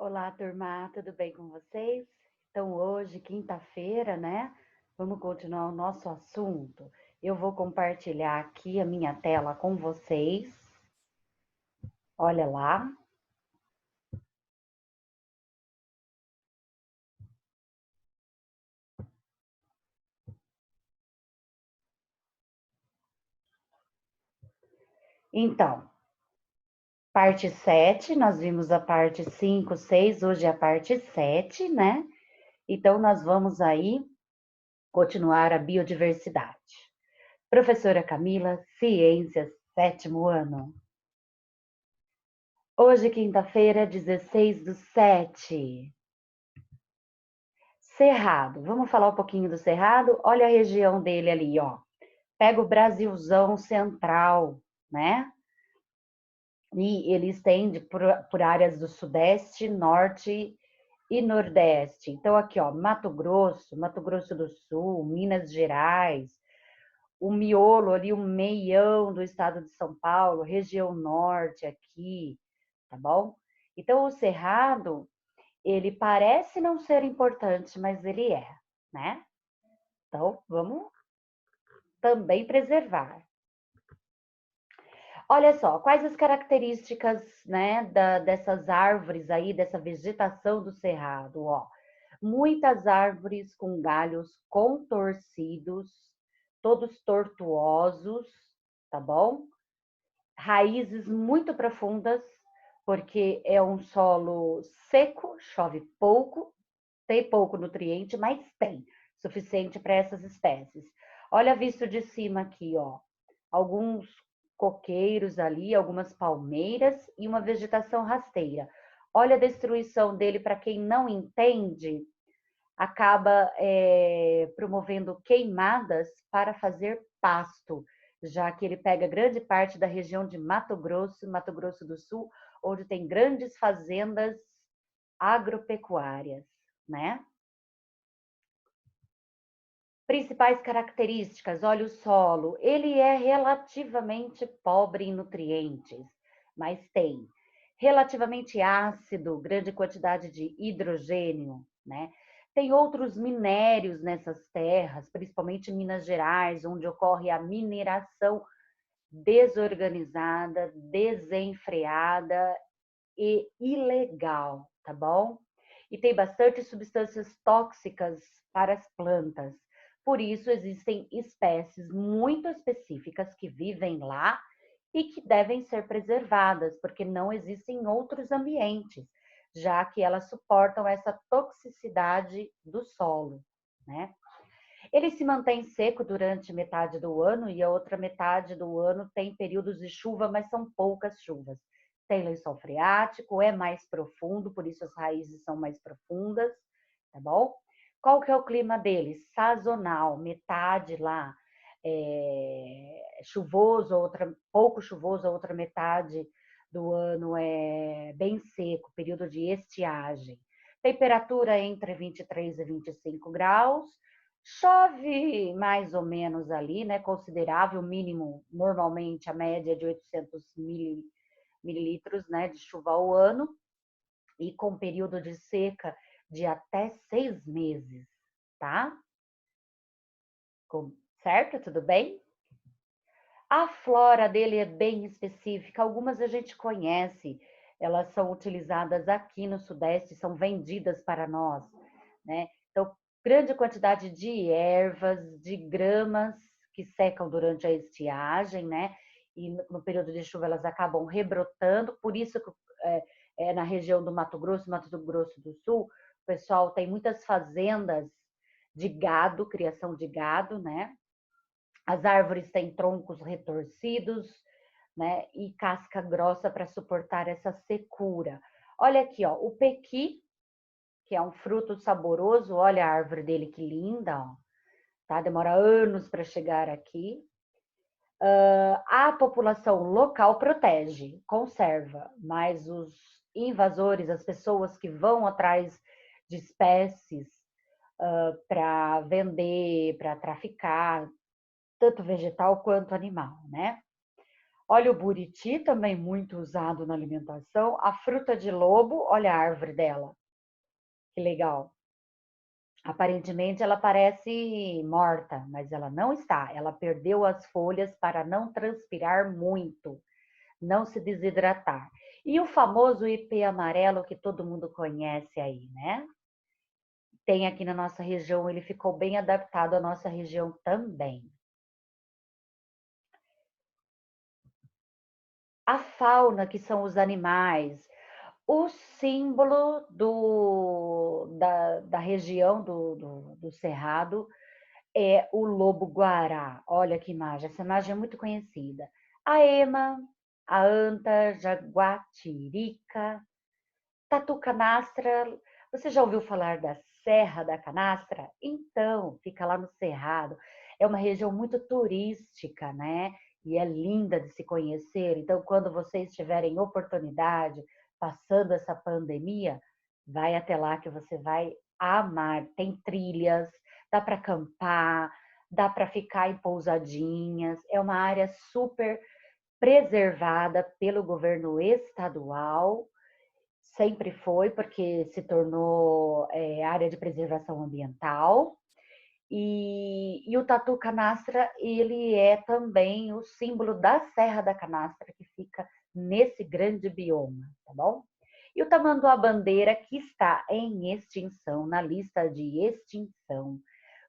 Olá, turma, tudo bem com vocês? Então, hoje, quinta-feira, né? Vamos continuar o nosso assunto. Eu vou compartilhar aqui a minha tela com vocês. Olha lá. Então, parte 7, nós vimos a parte 5, 6, hoje é a parte 7, né? Então, nós vamos aí continuar a biodiversidade. Professora Camila, Ciências, sétimo ano. Hoje, quinta-feira, 16/7. Cerrado, vamos falar um pouquinho do Cerrado? Olha a região dele ali, ó. Pega o Brasilzão central, né? E ele estende por áreas do Sudeste, Norte e Nordeste. Então, aqui, ó, Mato Grosso do Sul, Minas Gerais, o miolo ali, o meião do estado de São Paulo, região norte aqui, tá bom? Então, o Cerrado, ele parece não ser importante, mas ele é, né? Então, vamos também preservar. Olha só, quais as características, né, dessas árvores aí, dessa vegetação do cerrado, ó. Muitas árvores com galhos contorcidos, todos tortuosos, tá bom? Raízes muito profundas, porque é um solo seco, chove pouco, tem pouco nutriente, mas tem suficiente para essas espécies. Olha visto de cima aqui, ó, alguns coqueiros ali, algumas palmeiras e uma vegetação rasteira. Olha a destruição dele, para quem não entende, acaba promovendo queimadas para fazer pasto, já que ele pega grande parte da região de Mato Grosso do Sul, onde tem grandes fazendas agropecuárias, né? Principais características, olha o solo, ele é relativamente pobre em nutrientes, mas tem relativamente ácido, grande quantidade de hidrogênio, né? Tem outros minérios nessas terras, principalmente em Minas Gerais, onde ocorre a mineração desorganizada, desenfreada e ilegal, tá bom? E tem bastante substâncias tóxicas para as plantas. Por isso, existem espécies muito específicas que vivem lá e que devem ser preservadas, porque não existem em outros ambientes, já que elas suportam essa toxicidade do solo, né? Ele se mantém seco durante metade do ano e a outra metade do ano tem períodos de chuva, mas são poucas chuvas. Tem lençol freático, é mais profundo, por isso as raízes são mais profundas, tá bom? Qual que é o clima dele? Sazonal, metade lá chuvoso, outra pouco chuvoso, a outra metade do ano é bem seco, período de estiagem. Temperatura entre 23 e 25 graus, chove mais ou menos ali, né? Considerável, mínimo, normalmente a média é de 800 mililitros, né, de chuva ao ano, e com período de seca de até 6 meses, tá? Certo? Tudo bem? A flora dele é bem específica, algumas a gente conhece, elas são utilizadas aqui no Sudeste, são vendidas para nós, né? Então, grande quantidade de ervas, de gramas que secam durante a estiagem, né? E no período de chuva elas acabam rebrotando, por isso que na região do Mato Grosso do Sul, o pessoal tem muitas fazendas de gado, criação de gado, né? As árvores têm troncos retorcidos, né? E casca grossa para suportar essa secura. Olha aqui, ó, o pequi, que é um fruto saboroso, olha a árvore dele que linda, ó, tá? Demora anos para chegar aqui. A população local protege, conserva, mas os invasores, as pessoas que vão atrás de espécies para vender, para traficar, tanto vegetal quanto animal, né? Olha o buriti, também muito usado na alimentação. A fruta de lobo, olha a árvore dela, que legal. Aparentemente ela parece morta, mas ela não está. Ela perdeu as folhas para não transpirar muito, não se desidratar. E o famoso ipê amarelo que todo mundo conhece aí, né? Tem aqui na nossa região, ele ficou bem adaptado à nossa região também. A fauna, que são os animais, o símbolo da região do Cerrado é o lobo-guará. Olha que imagem, essa imagem é muito conhecida. A ema, a anta, jaguatirica, tatu canastra. Você já ouviu falar da Serra da Canastra? Então, fica lá no Cerrado. É uma região muito turística, né? E é linda de se conhecer. Então, quando vocês tiverem oportunidade, passando essa pandemia, vai até lá que você vai amar. Tem trilhas, dá para acampar, dá para ficar em pousadinhas. É uma área super preservada pelo governo estadual, sempre foi, porque se tornou área de preservação ambiental. E o tatu canastra, ele é também o símbolo da Serra da Canastra, que fica nesse grande bioma, tá bom? E o tamanduá-bandeira, que está em extinção, na lista de extinção,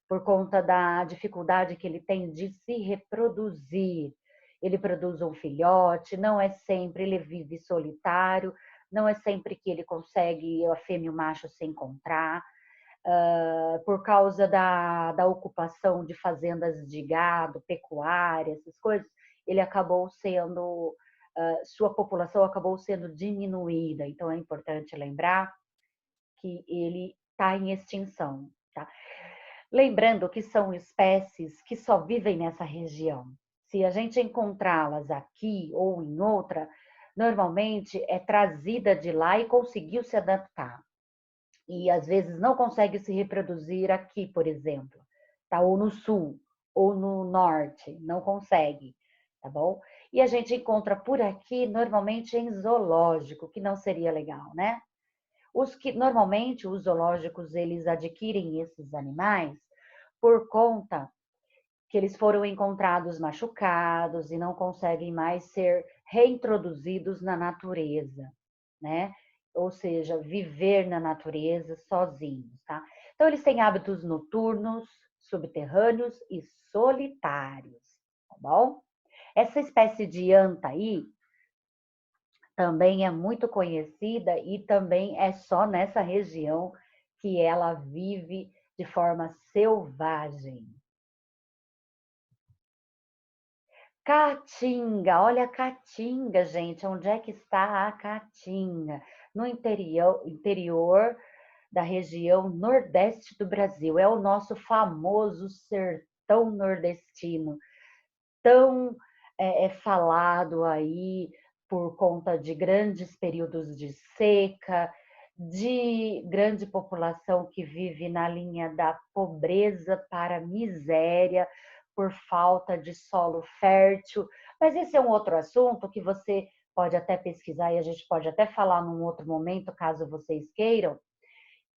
por conta da dificuldade que ele tem de se reproduzir. Ele produz um filhote, não é sempre, ele vive solitário, não é sempre que ele consegue a fêmea e o macho se encontrar, por causa da ocupação de fazendas de gado, pecuária, essas coisas, ele acabou sendo, sua população acabou sendo diminuída. Então é importante lembrar que ele está em extinção, tá? Lembrando que são espécies que só vivem nessa região. Se a gente encontrá-las aqui ou em outra, normalmente é trazida de lá e conseguiu se adaptar. E às vezes não consegue se reproduzir aqui, por exemplo, tá? Ou no sul, ou no norte, não consegue, tá bom? E a gente encontra por aqui normalmente em zoológico, que não seria legal, né? Normalmente os zoológicos eles adquirem esses animais por conta que eles foram encontrados machucados e não conseguem mais ser reintroduzidos na natureza, né? Ou seja, viver na natureza sozinhos, tá? Então eles têm hábitos noturnos, subterrâneos e solitários, tá bom? Essa espécie de anta aí também é muito conhecida e também é só nessa região que ela vive de forma selvagem. Caatinga, olha a caatinga, gente, onde é que está a caatinga? No interior da região nordeste do Brasil, é o nosso famoso sertão nordestino, tão falado aí por conta de grandes períodos de seca, de grande população que vive na linha da pobreza para a miséria, por falta de solo fértil. Mas esse é um outro assunto que você pode até pesquisar e a gente pode até falar num outro momento, caso vocês queiram,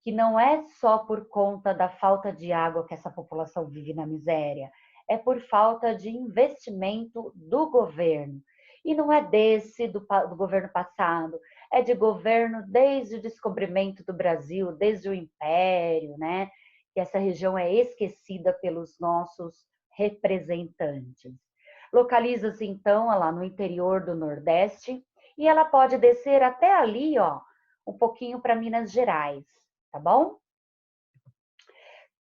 que não é só por conta da falta de água que essa população vive na miséria, é por falta de investimento do governo. E não é do governo passado, é de governo desde o descobrimento do Brasil, desde o Império, né? Que essa região é esquecida pelos nossos representantes. Localiza-se então lá no interior do Nordeste e ela pode descer até ali, ó, um pouquinho para Minas Gerais, tá bom?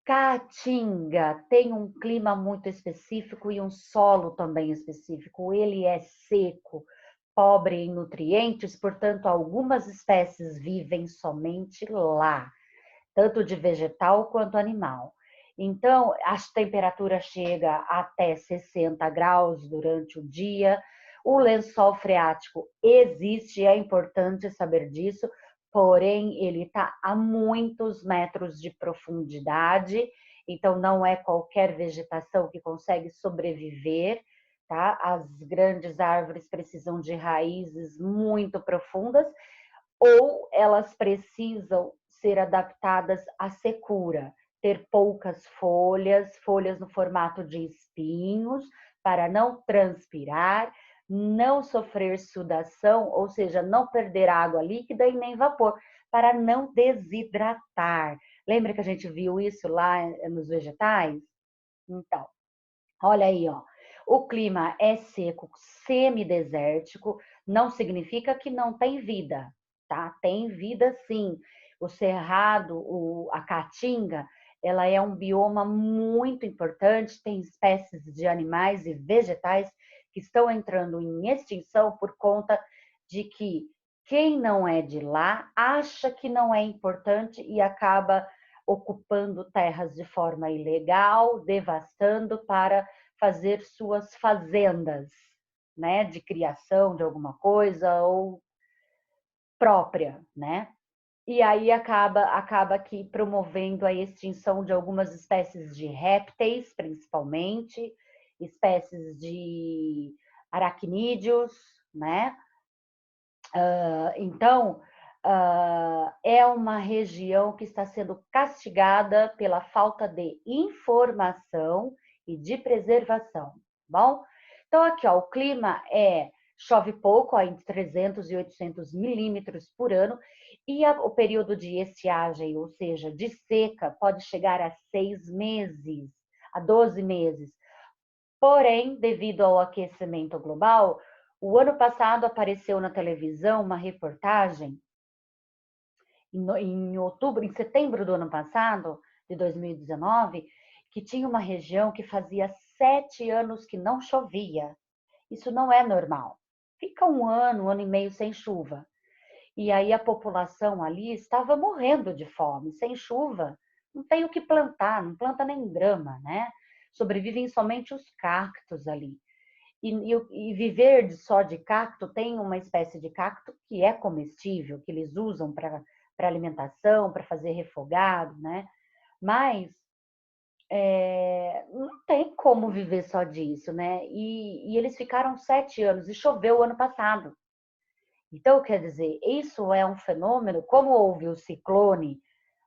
Caatinga tem um clima muito específico e um solo também específico. Ele é seco, pobre em nutrientes, portanto, algumas espécies vivem somente lá, tanto de vegetal quanto animal. Então, a temperatura chega até 60 graus durante o dia. O lençol freático existe, é importante saber disso, porém, ele está a muitos metros de profundidade, então não é qualquer vegetação que consegue sobreviver, tá? As grandes árvores precisam de raízes muito profundas ou elas precisam ser adaptadas à secura, ter poucas folhas, folhas no formato de espinhos, para não transpirar, não sofrer sudação, ou seja, não perder água líquida e nem vapor, para não desidratar. Lembra que a gente viu isso lá nos vegetais? Então, olha aí, ó. O clima é seco, semidesértico, não significa que não tem vida, tá? Tem vida sim. O cerrado, a caatinga, ela é um bioma muito importante, tem espécies de animais e vegetais que estão entrando em extinção por conta de que quem não é de lá acha que não é importante e acaba ocupando terras de forma ilegal, devastando para fazer suas fazendas, né, de criação de alguma coisa ou própria, né? E aí acaba aqui promovendo a extinção de algumas espécies de répteis, principalmente, espécies de aracnídeos, né? Então, é uma região que está sendo castigada pela falta de informação e de preservação, tá bom? Então, aqui, ó, o clima chove pouco, ó, entre 300 e 800 milímetros por ano, e o período de estiagem, ou seja, de seca, pode chegar a 6 meses, a 12 meses. Porém, devido ao aquecimento global, o ano passado apareceu na televisão uma reportagem, em setembro do ano passado, de 2019, que tinha uma região que fazia 7 anos que não chovia. Isso não é normal. Fica um ano e meio sem chuva. E aí a população ali estava morrendo de fome, sem chuva. Não tem o que plantar, não planta nem grama, né? Sobrevivem somente os cactos ali. E viver só de cacto, tem uma espécie de cacto que é comestível, que eles usam para alimentação, para fazer refogado, né? Mas não tem como viver só disso, né? E eles ficaram 7 anos e choveu o ano passado. Então, quer dizer, isso é um fenômeno, como houve o ciclone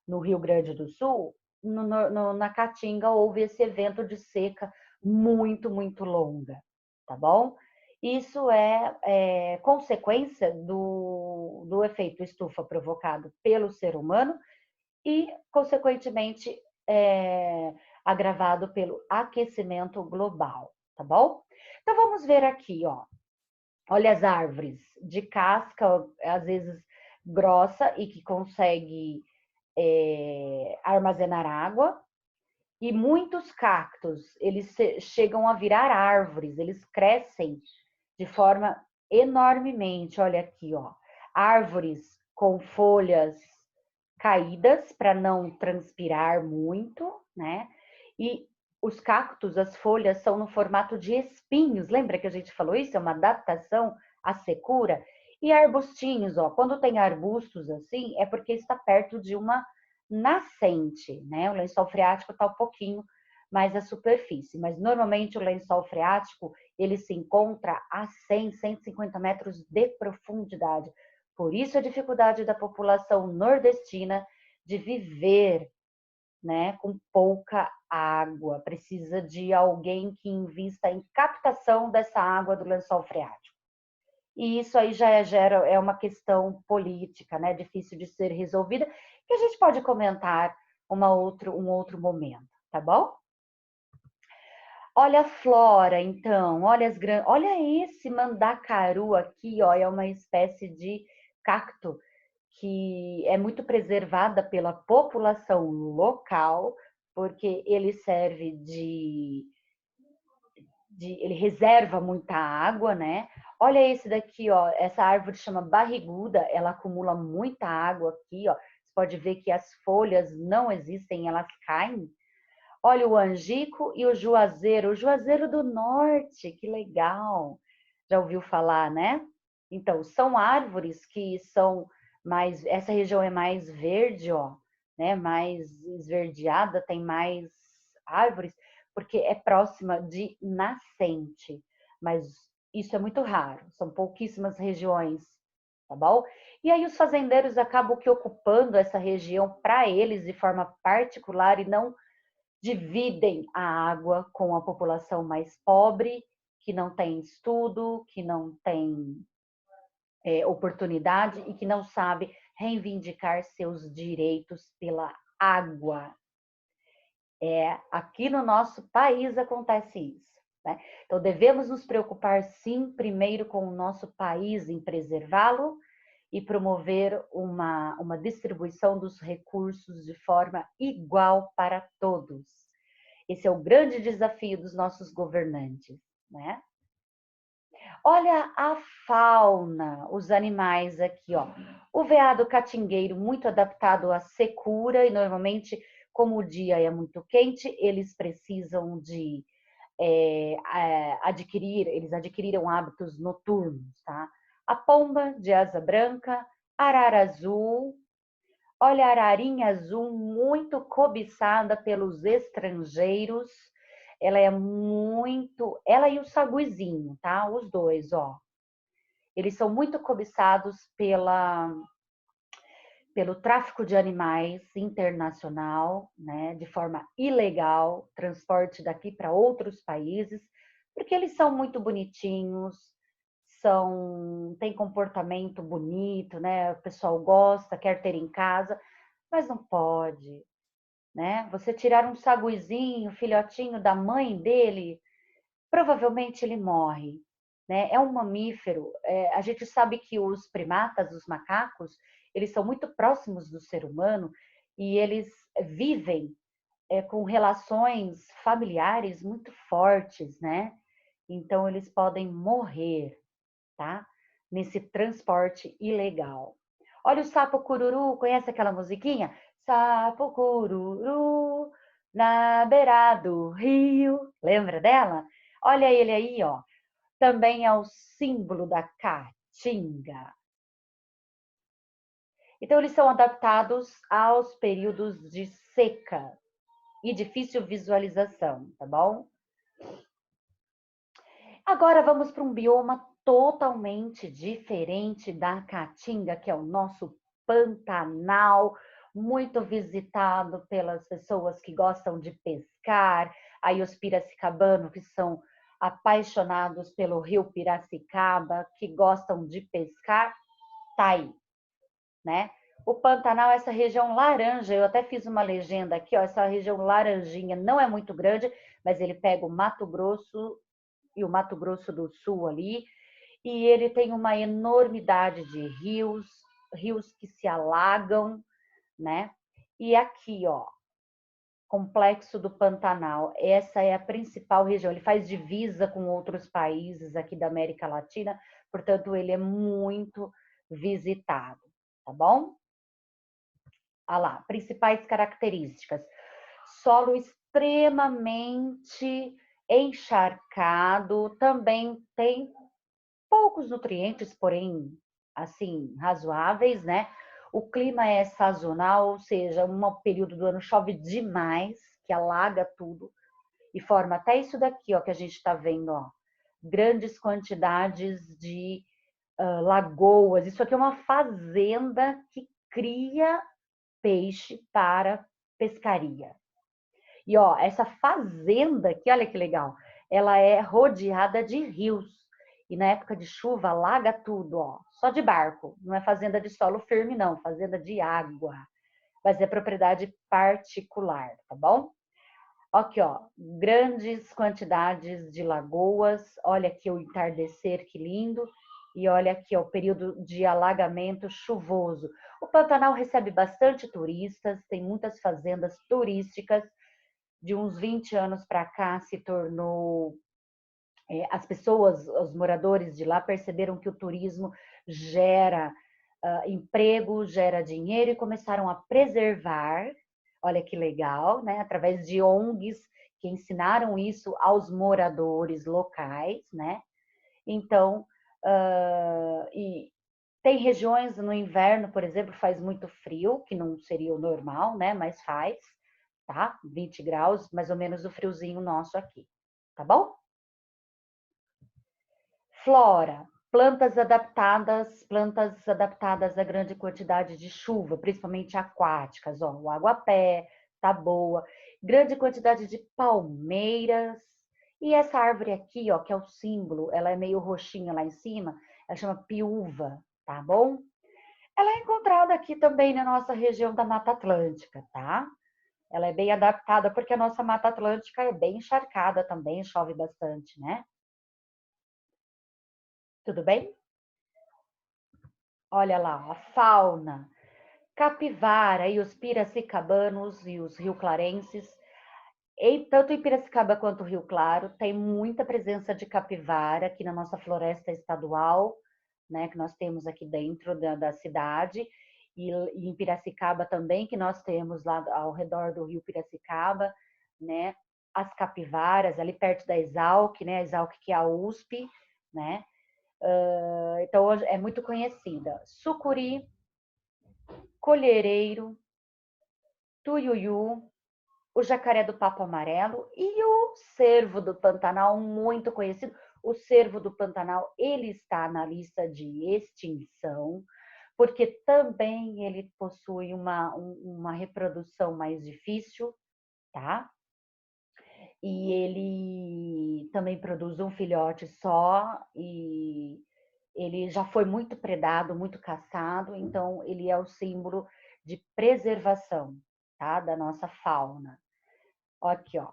no Rio Grande do Sul, na Caatinga houve esse evento de seca muito, muito longa, tá bom? Isso é consequência do efeito estufa provocado pelo ser humano e, consequentemente, agravado pelo aquecimento global, tá bom? Então, vamos ver aqui, ó. Olha as árvores de casca, às vezes grossa, e que consegue armazenar água. E muitos cactos, eles chegam a virar árvores, eles crescem de forma enormemente. Olha aqui, ó. Árvores com folhas caídas para não transpirar muito, né? E os cactos, as folhas são no formato de espinhos. Lembra que a gente falou isso? É uma adaptação à secura. E arbustinhos, ó, quando tem arbustos assim, é porque está perto de uma nascente, né? O lençol freático está um pouquinho mais à superfície, mas normalmente o lençol freático ele se encontra a 100, 150 metros de profundidade. Por isso a dificuldade da população nordestina de viver, né, com pouca água. Precisa de alguém que invista em captação dessa água do lençol freático. E isso aí já é uma questão política, né, difícil de ser resolvida, que a gente pode comentar um outro momento, tá bom? Olha a flora, então, olha esse mandacaru aqui, ó, é uma espécie de cacto que é muito preservada pela população local, porque ele serve ele reserva muita água, né? Olha esse daqui, ó, essa árvore chama barriguda, ela acumula muita água aqui, ó. Você pode ver que as folhas não existem, elas caem. Olha o angico e o juazeiro do norte, que legal. Já ouviu falar, né? Então, são árvores que são mais, essa região é mais verde, ó, né? Mais esverdeada, tem mais árvores, porque é próxima de nascente. mas isso é muito raro, são pouquíssimas regiões, tá bom? E aí os fazendeiros acabam que ocupando essa região para eles de forma particular e não dividem a água com a população mais pobre, que não tem estudo, que não tem oportunidade e que não sabe reivindicar seus direitos pela água. Aqui no nosso país acontece isso, né? Então devemos nos preocupar sim primeiro com o nosso país em preservá-lo e promover uma distribuição dos recursos de forma igual para todos. Esse é o grande desafio dos nossos governantes, né? Olha a fauna, os animais aqui, ó. O veado catingueiro, muito adaptado à secura, e normalmente, como o dia é muito quente, eles precisam de eles adquiriram hábitos noturnos, tá? A pomba de asa branca, arara azul, olha a ararinha azul muito cobiçada pelos estrangeiros. Ela e o saguizinho, tá? Os dois, ó. Eles são muito cobiçados pelo tráfico de animais internacional, né, de forma ilegal, transporte daqui para outros países, porque eles são muito bonitinhos, têm comportamento bonito, né? O pessoal gosta, quer ter em casa, mas não pode, né? Você tirar um saguizinho, filhotinho da mãe dele, provavelmente ele morre, né? É um mamífero. A gente sabe que os primatas, os macacos, eles são muito próximos do ser humano e eles vivem com relações familiares muito fortes, né? Então eles podem morrer, tá? Nesse transporte ilegal. Olha o sapo cururu, conhece aquela musiquinha? Sapo cururu na beira do rio. Lembra dela? Olha ele aí, ó. Também é o símbolo da caatinga. Então, eles são adaptados aos períodos de seca e difícil visualização, tá bom? Agora vamos para um bioma totalmente diferente da caatinga, que é o nosso Pantanal, muito visitado pelas pessoas que gostam de pescar, aí os piracicabanos que são apaixonados pelo rio Piracicaba, que gostam de pescar, tá aí, né? O Pantanal é essa região laranja, eu até fiz uma legenda aqui, ó, essa região laranjinha não é muito grande, mas ele pega o Mato Grosso e o Mato Grosso do Sul ali, e ele tem uma enormidade de rios, rios que se alagam, né? E aqui, ó, Complexo do Pantanal, essa é a principal região, ele faz divisa com outros países aqui da América Latina, portanto, ele é muito visitado, tá bom? Olha lá, principais características. Solo extremamente encharcado, também tem poucos nutrientes, porém, assim, razoáveis, né? O clima é sazonal, ou seja, um período do ano chove demais, que alaga tudo, e forma até isso daqui, ó, que a gente está vendo, ó. Grandes quantidades de lagoas. Isso aqui é uma fazenda que cria peixe para pescaria. E ó, essa fazenda aqui, olha que legal, ela é rodeada de rios. E na época de chuva, alaga tudo, ó, só de barco. Não é fazenda de solo firme, não, fazenda de água. Mas é propriedade particular, tá bom? Aqui, ó, grandes quantidades de lagoas. Olha aqui o entardecer, que lindo. E olha aqui, ó, o período de alagamento chuvoso. O Pantanal recebe bastante turistas, tem muitas fazendas turísticas. De uns 20 anos para cá se tornou as pessoas, os moradores de lá perceberam que o turismo gera emprego, gera dinheiro e começaram a preservar, olha que legal, né? Através de ONGs que ensinaram isso aos moradores locais, né? Então, e tem regiões no inverno, por exemplo, faz muito frio, que não seria o normal, né? Mas faz, tá? 20 graus, mais ou menos o friozinho nosso aqui, tá bom? Flora, plantas adaptadas a grande quantidade de chuva, principalmente aquáticas, ó, o aguapé, taboa, grande quantidade de palmeiras. E essa árvore aqui, ó, que é o símbolo, ela é meio roxinha lá em cima, ela chama piúva, tá bom? Ela é encontrada aqui também na nossa região da Mata Atlântica, tá? Ela é bem adaptada porque a nossa Mata Atlântica é bem encharcada também, chove bastante, né? Tudo bem? Olha lá, a fauna, capivara e os piracicabanos e os rio-clarenses, tanto em Piracicaba quanto Rio Claro, tem muita presença de capivara aqui na nossa floresta estadual, né, que nós temos aqui dentro da cidade, e em Piracicaba também, que nós temos lá ao redor do rio Piracicaba, né, as capivaras, ali perto da Exalc, né, a Exalc que é a USP, né, então é muito conhecida. Sucuri, colhereiro, tuiuiu, o jacaré do papo amarelo e o cervo do Pantanal, muito conhecido. O cervo do Pantanal, ele está na lista de extinção, porque também ele possui uma reprodução mais difícil, tá? E ele também produz um filhote só e ele já foi muito predado, muito caçado, então ele é o símbolo de preservação, tá? Da nossa fauna. Aqui, ó.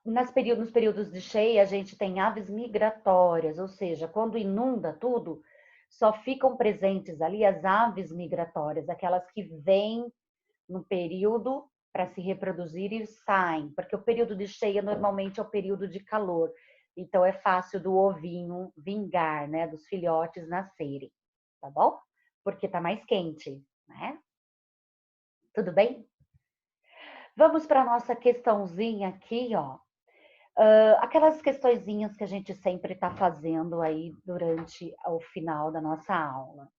Nos períodos de cheia, a gente tem aves migratórias, ou seja, quando inunda tudo, só ficam presentes ali as aves migratórias, aquelas que vêm no período para se reproduzir e saem, porque o período de cheia normalmente é o período de calor, então é fácil do ovinho vingar, né, dos filhotes nascerem, tá bom? Porque tá mais quente, né? Tudo bem? Vamos para a nossa questãozinha aqui, ó. Aquelas questõezinhas que a gente sempre está fazendo aí durante o final da nossa aula.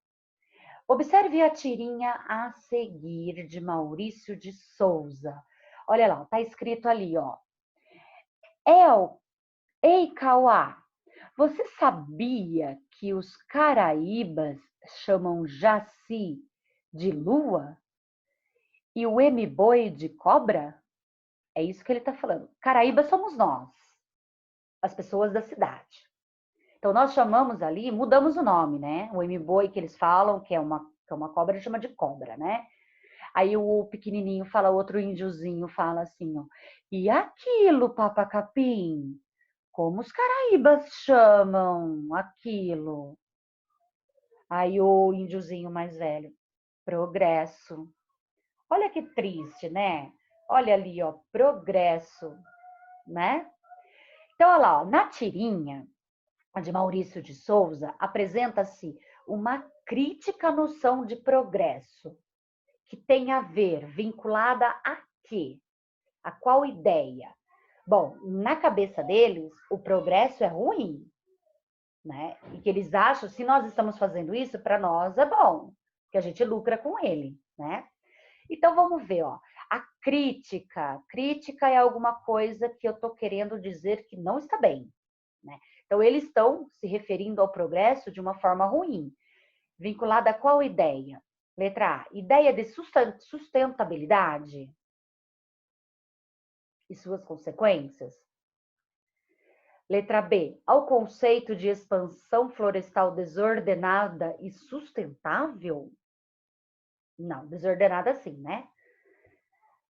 Observe a tirinha a seguir de Maurício de Souza. Olha lá, tá escrito ali, ó. Ei, Cauá, você sabia que os caraíbas chamam Jaci de lua e o M-boi de cobra? É isso que ele está falando. Caraíbas somos nós, as pessoas da cidade. Então, nós chamamos ali, mudamos o nome, né? O M-boi que eles falam, que é uma cobra, chama de cobra, né? Aí o pequenininho fala, outro índiozinho fala assim, ó. E aquilo, papacapim? Como os caraíbas chamam aquilo? Aí o índiozinho mais velho, progresso. Olha que triste, né? Olha ali, ó, progresso, né? Então, olha lá, ó, na tirinha, de Maurício de Souza, apresenta-se uma crítica à noção de progresso, que tem a ver, vinculada a quê? A qual ideia? Bom, na cabeça deles, o progresso é ruim, né? E que eles acham, se nós estamos fazendo isso, para nós é bom, que a gente lucra com ele, né? Então vamos ver, ó. A crítica. Crítica é alguma coisa que eu estou querendo dizer que não está bem, né? Então, eles estão se referindo ao progresso de uma forma ruim, vinculada a qual ideia? Letra A, ideia de sustentabilidade e suas consequências. Letra B, ao conceito de expansão florestal desordenada e sustentável? Não, desordenada sim, né?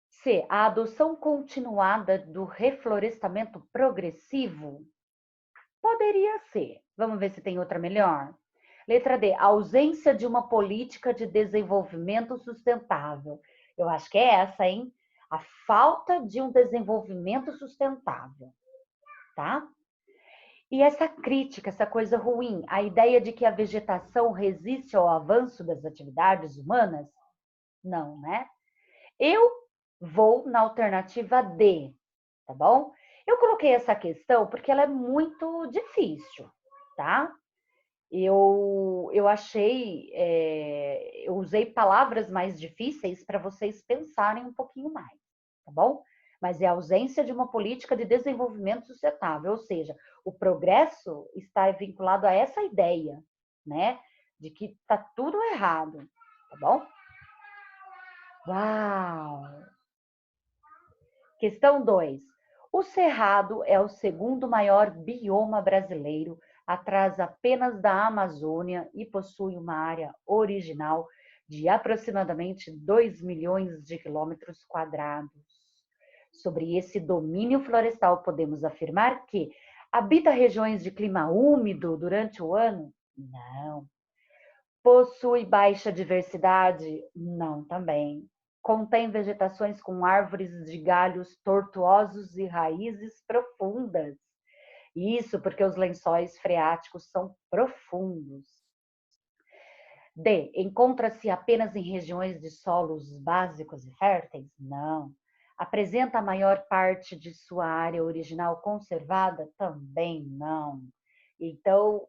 C, a adoção continuada do reflorestamento progressivo? Poderia ser. Vamos ver se tem outra melhor. Letra D, ausência de uma política de desenvolvimento sustentável. Eu acho que é essa, hein? A falta de um desenvolvimento sustentável, tá? E essa crítica, essa coisa ruim, a ideia de que a vegetação resiste ao avanço das atividades humanas? Não, né? Eu vou na alternativa D, tá bom? Eu coloquei essa questão porque ela é muito difícil, tá? Eu achei, eu usei palavras mais difíceis para vocês pensarem um pouquinho mais, tá bom? mas é a ausência de uma política de desenvolvimento sustentável, ou seja, o progresso está vinculado a essa ideia, né, de que está tudo errado, tá bom? Uau! Questão 2. O Cerrado é o segundo maior bioma brasileiro, atrás apenas da Amazônia e possui uma área original de aproximadamente 2 milhões de quilômetros quadrados. Sobre esse domínio florestal, podemos afirmar que habita regiões de clima úmido durante o ano? Não. Possui baixa diversidade? Não, também. Contém vegetações com árvores de galhos tortuosos e raízes profundas. Isso porque os lençóis freáticos são profundos. D. Encontra-se apenas em regiões de solos básicos e férteis? Não. Apresenta a maior parte de sua área original conservada? Também não. Então,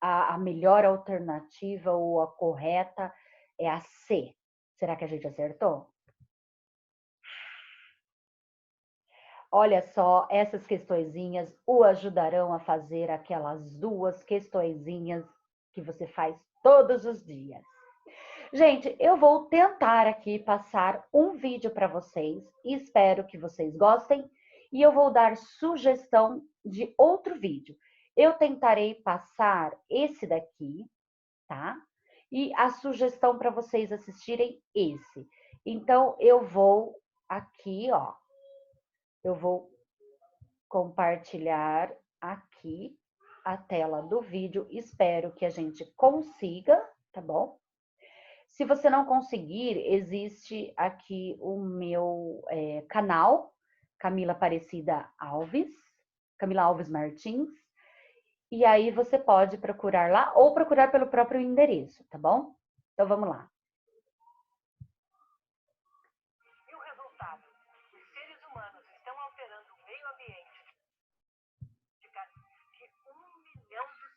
a melhor alternativa ou a correta é a C. Será que a gente acertou? Olha só, essas questõezinhas o ajudarão a fazer aquelas duas questõezinhas que você faz todos os dias. Gente, eu vou tentar aqui passar um vídeo para vocês e espero que vocês gostem. E eu vou dar sugestão de outro vídeo. Eu tentarei passar esse daqui, tá? E a sugestão para vocês assistirem esse. Então, eu vou aqui, ó. Eu vou compartilhar aqui a tela do vídeo. Espero que a gente consiga, tá bom? Se você não conseguir, existe aqui o meu canal, Camila Aparecida Alves, Camila Alves Martins, e aí você pode procurar lá ou procurar pelo próprio endereço, tá bom? Então vamos lá. E o resultado? Os seres humanos estão alterando o meio ambiente de 1 milhão de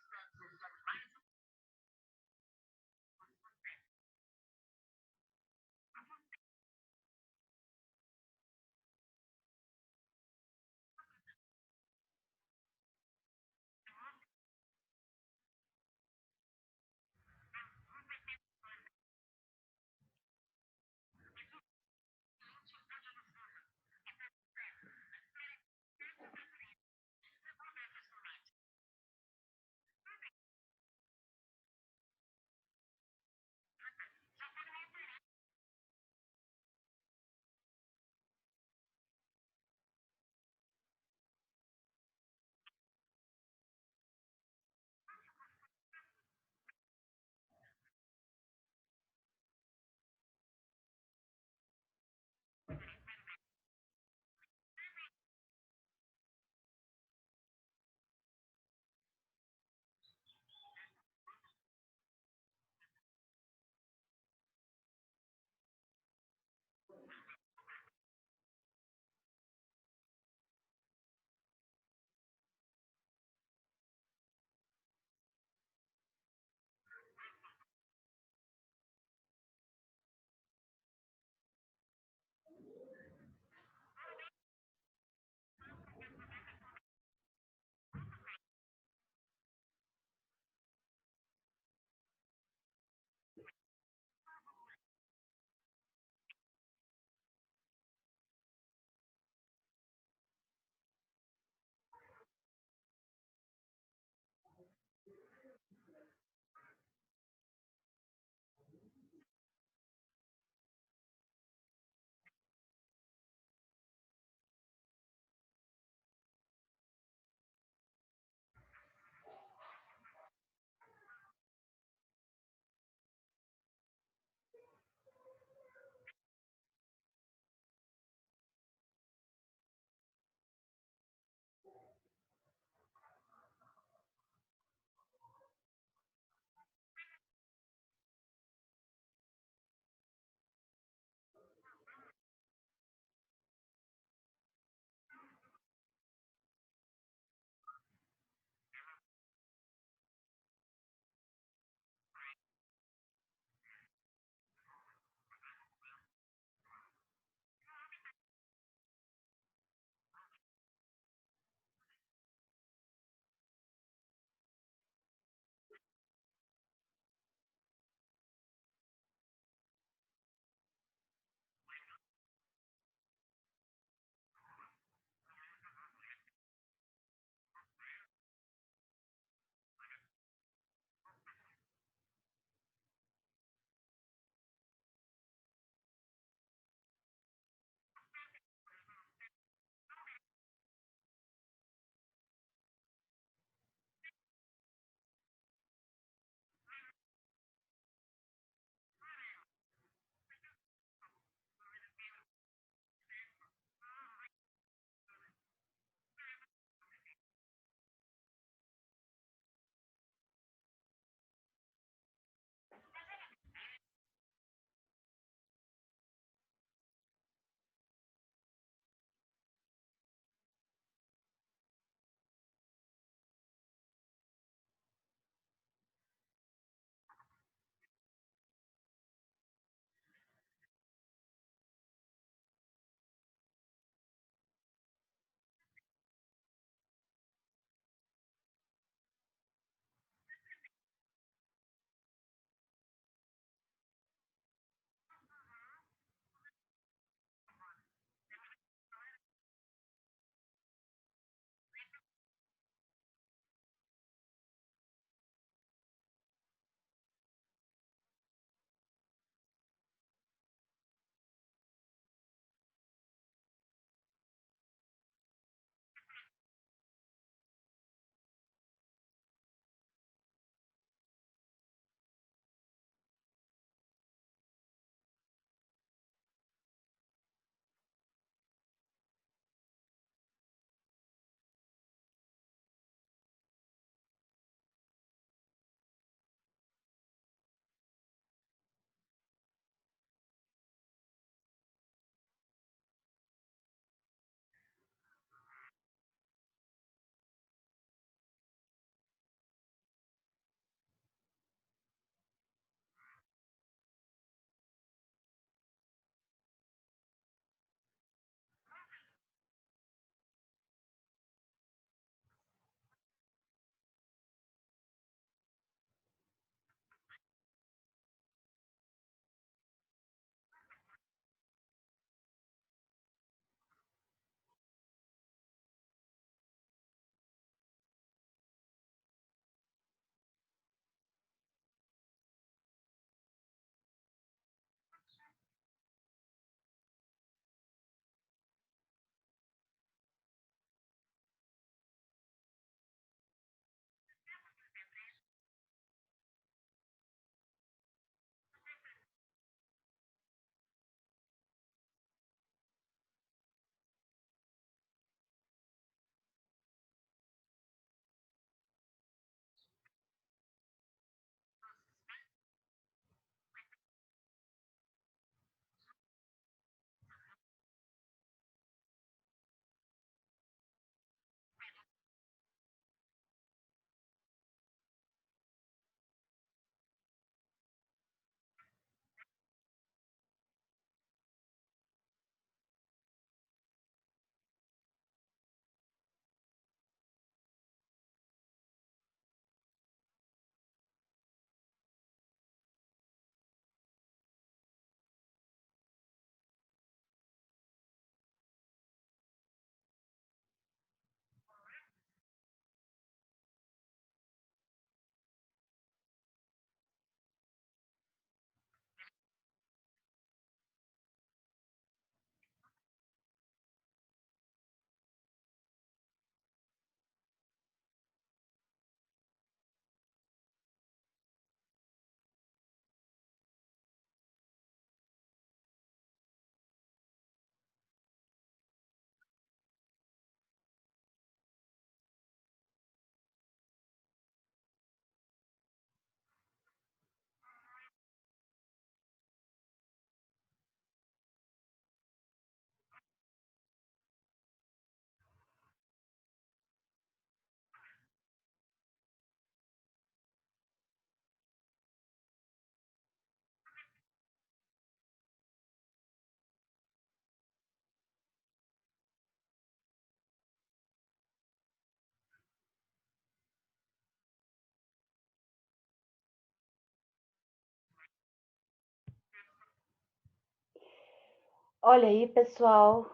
Olha aí, pessoal,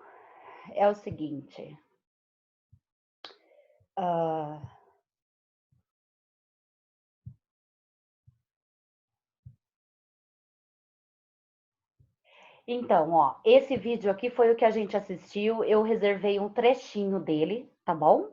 é o seguinte. ah, Então, ó, esse vídeo aqui foi o que a gente assistiu. Eu reservei um trechinho dele, tá bom?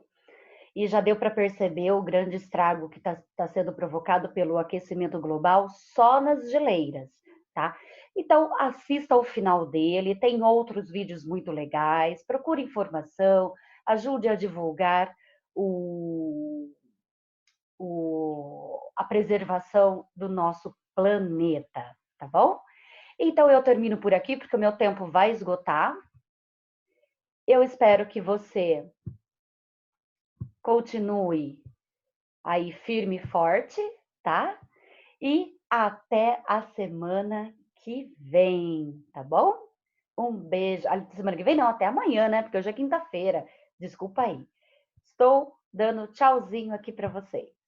E já deu para perceber o grande estrago que está sendo provocado pelo aquecimento global só nas geleiras, tá? Então, assista ao final dele, tem outros vídeos muito legais, procure informação, ajude a divulgar o, a preservação do nosso planeta, tá bom? Então, eu termino por aqui, porque o meu tempo vai esgotar. Eu espero que você continue aí firme e forte, tá? E até a semana que vem, tá bom? Um beijo. Semana que vem não, até amanhã, né? Porque hoje é quinta-feira. Desculpa aí. Estou dando tchauzinho aqui para vocês.